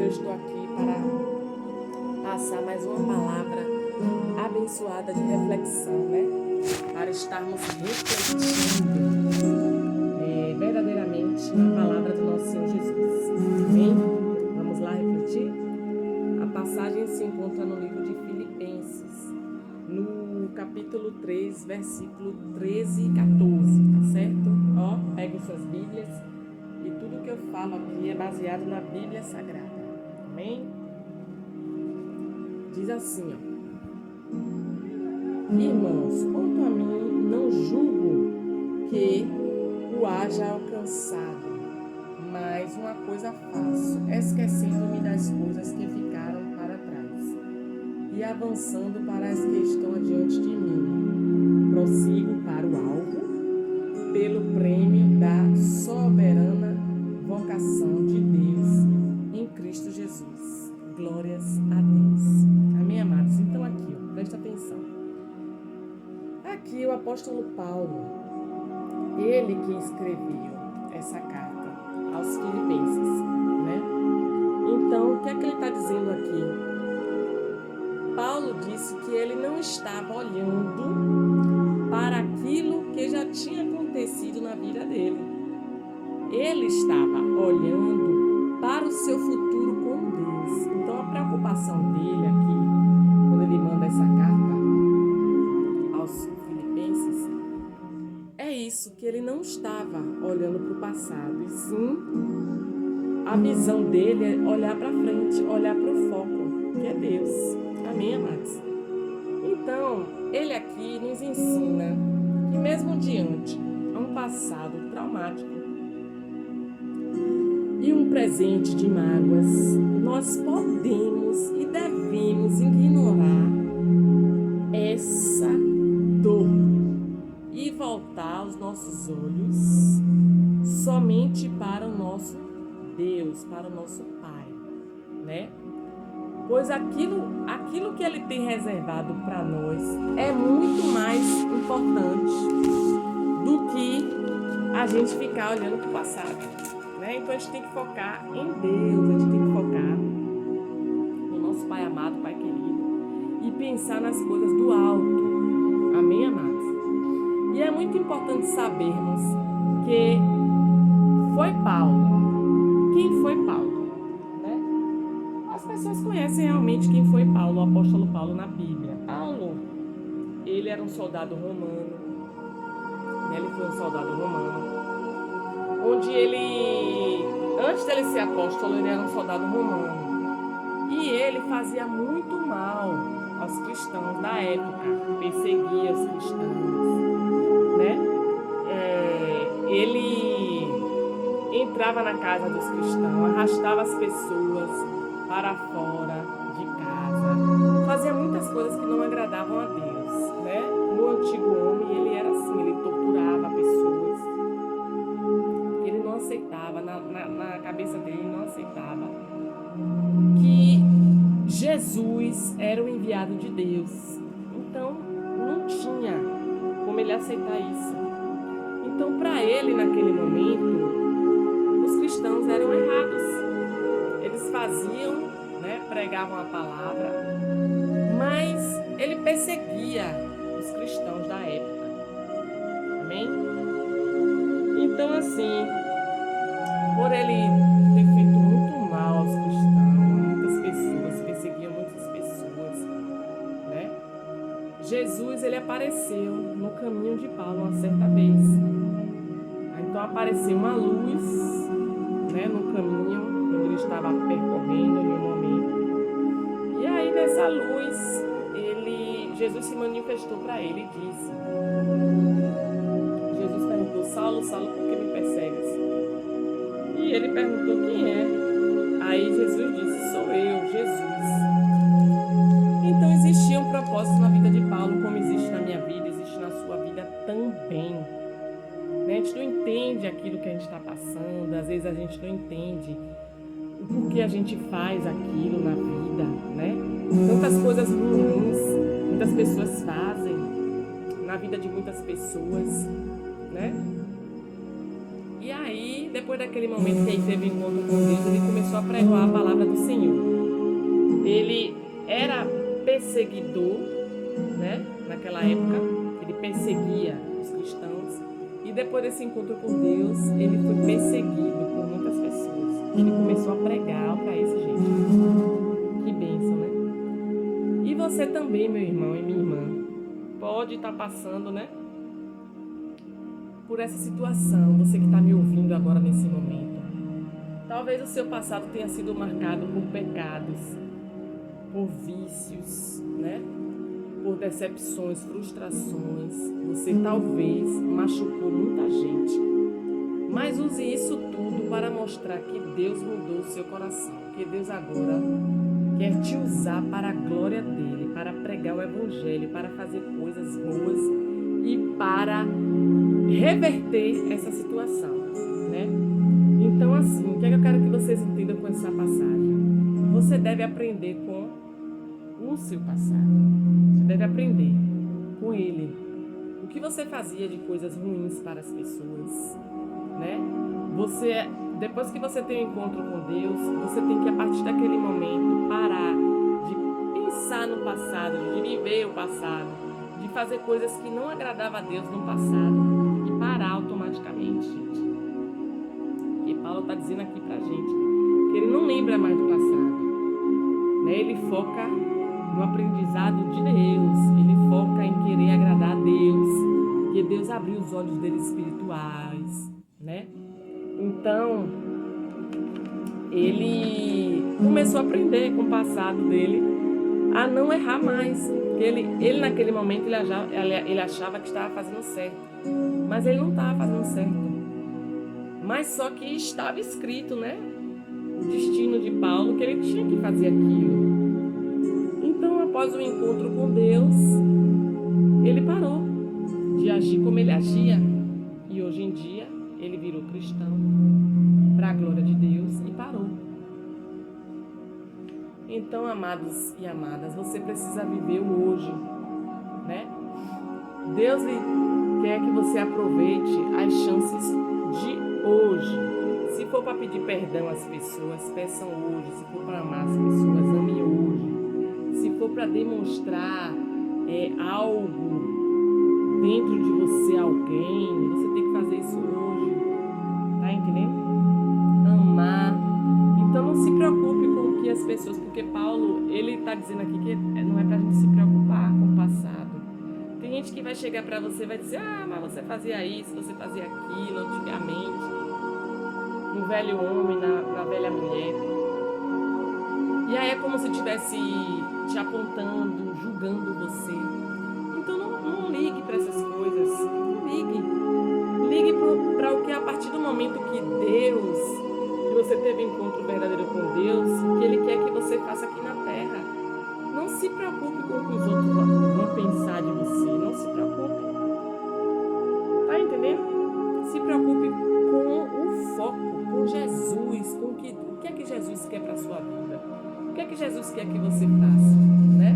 eu estou aqui para passar mais uma palavra abençoada de reflexão, né? Para estarmos refletindo verdadeiramente na palavra do nosso Senhor Jesus. Amém? Vamos lá refletir? A passagem se encontra no livro de Filipenses, no capítulo 3, versículo 13 e 14, tá certo? Ó, peguem suas Bíblias. E tudo que eu falo aqui é baseado na Bíblia Sagrada. Amém? Diz assim, ó. Irmãos, quanto a mim, não julgo que o haja alcançado, mas uma coisa faço, esquecendo-me das coisas que ficaram para trás e avançando para as que estão adiante de mim. Prossigo para o alvo, pelo prêmio da soberana vocação de Deus em Cristo Jesus. Glórias a Deus. Amém, amados? Então aqui, ó, presta atenção. Aqui o apóstolo Paulo, ele que escreveu essa carta aos Filipenses, né? Então, o que é que ele está dizendo aqui? Paulo disse que ele não estava olhando para aquilo que já tinha acontecido na vida dele. Ele estava olhando para o seu futuro com Deus. Então, a preocupação dele aqui, quando ele manda essa carta aos Filipenses, é isso, que ele não estava olhando para o passado, e sim, a visão dele é olhar para frente, olhar para o foco, que é Deus. Amém, amados? Então, ele aqui nos ensina que mesmo diante de um passado traumático e um presente de mágoas, nós podemos e devemos ignorar essa dor e voltar os nossos olhos somente para o nosso Deus, para o nosso Pai, né? Pois aquilo que Ele tem reservado para nós é muito mais importante do que a gente ficar olhando para o passado, né? Então a gente tem que focar em Deus, a gente tem que focar no nosso Pai amado, Pai querido, e pensar nas coisas do alto. Amém, amados? E é muito importante sabermos que foi Paulo. Quem foi Paulo? Né? As pessoas conhecem realmente quem foi Paulo, o apóstolo Paulo na Bíblia. Paulo, ele era um soldado romano. Né? Ele foi um soldado romano. Onde ele, antes dele ser apóstolo, ele era um soldado romano. E ele fazia muito mal aos cristãos da época. Perseguia os cristãos, né? Ele entrava na casa dos cristãos, arrastava as pessoas para fora de casa, fazia muitas coisas que não agradavam a Deus, né? No antigo homem ele era assim, ele torturava pessoas, ele não aceitava, na cabeça dele ele não aceitava que Jesus era o enviado de Deus. Então não tinha como ele aceitar isso. Então, para ele, naquele momento, os cristãos eram errados. Eles faziam, né, pregavam a palavra, mas ele perseguia os cristãos da época. Amém? Então, assim, por ele ter feito muito mal aos cristãos, muitas pessoas, perseguia muitas pessoas, né? Jesus, ele apareceu no caminho de Paulo uma certa vez. Então apareceu uma luz, né, no caminho onde ele estava percorrendo em um momento. E aí nessa luz, Jesus se manifestou para ele e disse: Jesus perguntou: Saulo, Saulo, por que me persegues? E ele perguntou: quem é? Aí Jesus disse: sou eu, Jesus. Então existia um propósito na vida de Paulo, como existe na minha vida, existe na sua vida também. A gente não entende aquilo que a gente está passando, às vezes a gente não entende o porquê a gente faz aquilo na vida, né? Tantas coisas ruins, muitas pessoas fazem na vida de muitas pessoas, né? E aí, depois daquele momento que ele teve encontro com Deus, ele começou a pregar a palavra do Senhor. Ele era perseguidor, né? Naquela época, ele perseguia os cristãos. E depois desse encontro com Deus, ele foi perseguido por muitas pessoas. Ele começou a pregar para esse gente. Que bênção, né? E você também, meu irmão e minha irmã, pode estar passando, né? Por essa situação, você que está me ouvindo agora nesse momento. Talvez o seu passado tenha sido marcado por pecados, por vícios, né? Por decepções, frustrações. Você talvez machucou muita gente. Mas use isso tudo para mostrar que Deus mudou o seu coração. Que Deus agora quer te usar para a glória dele, para pregar o evangelho, para fazer coisas boas e para reverter essa situação, né? Então, assim, o que é que eu quero que vocês entendam com essa passagem? Você deve aprender com o seu passado. Você deve aprender com ele. O que você fazia de coisas ruins para as pessoas, né? Depois que você tem um encontro com Deus, você tem que, a partir daquele momento, parar de pensar no passado, de viver o passado, de fazer coisas que não agradavam a Deus no passado e parar automaticamente, gente. E Paulo está dizendo aqui pra gente que ele não lembra mais do passado, né? Ele foca no aprendizado de Deus, ele foca em querer agradar a Deus, porque Deus abriu os olhos dele espirituais, né? Então, ele começou a aprender com o passado dele a não errar mais. Porque ele naquele momento, ele achava que estava fazendo certo. Mas ele não estava fazendo certo. Mas só que estava escrito, né? O destino de Paulo, que ele tinha que fazer aquilo. Então, após o encontro com Deus, ele parou de agir como ele agia. E hoje em dia, ele virou cristão para a glória de Deus e parou. Então, amados e amadas, você precisa viver o hoje, né? Deus quer que você aproveite as chances de hoje. Se for para pedir perdão às pessoas, peçam hoje. Se for para amar as pessoas, amem hoje. Se for para demonstrar algo dentro de você, alguém, você tem que fazer isso hoje. Tá entendendo? Amar. Então não se preocupe com o que as pessoas... Porque Paulo, ele está dizendo aqui que não é pra gente se preocupar com o passado. Tem gente que vai chegar pra você e vai dizer: ah, mas você fazia isso, você fazia aquilo antigamente. No velho homem, na velha mulher. E aí é como se estivesse te apontando, julgando você. Então não ligue para essas coisas. Não ligue. Ligue para o que a partir do momento que você teve encontro verdadeiro com Deus, que Ele quer que você faça aqui na terra. Não se preocupe com o que os outros vão pensar de você. Não se preocupe. Tá entendendo? Se preocupe com o foco, com Jesus, com o que é que Jesus quer para a sua vida. O que é que Jesus quer que você faça, né?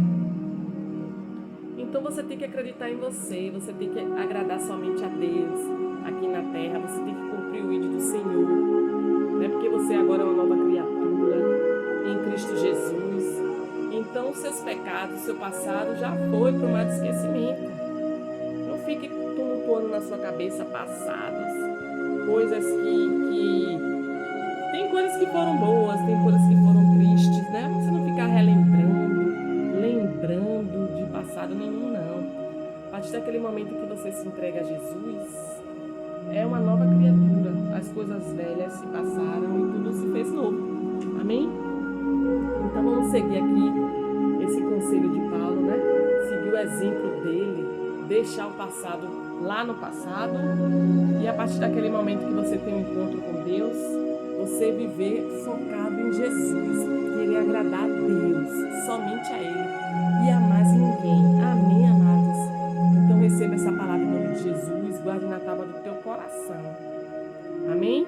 Então você tem que acreditar em você, você tem que agradar somente a Deus aqui na terra, você tem que cumprir o ídolo do Senhor, né? Porque você agora é uma nova criatura em Cristo Jesus. Então os seus pecados, o seu passado já foi para o mar de esquecimento. Não fique tumultuando na sua cabeça passados, coisas que tem coisas que foram boas, tem coisas que foram tristes, né? Você não ficar lembrando de passado nenhum, não. A partir daquele momento que você se entrega a Jesus, é uma nova criatura. As coisas velhas se passaram e tudo se fez novo. Amém? Então vamos seguir aqui esse conselho de Paulo, né? Seguir o exemplo dele, deixar o passado lá no passado e a partir daquele momento que você tem um encontro com Deus, você viver focado em Jesus, querer agradar a Deus, somente a Ele e a mais ninguém. Amém, amados? Então receba essa palavra em nome de Jesus, guarde na tábua do teu coração. Amém?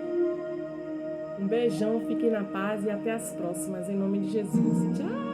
Um beijão, fiquem na paz e até as próximas, em nome de Jesus. Tchau!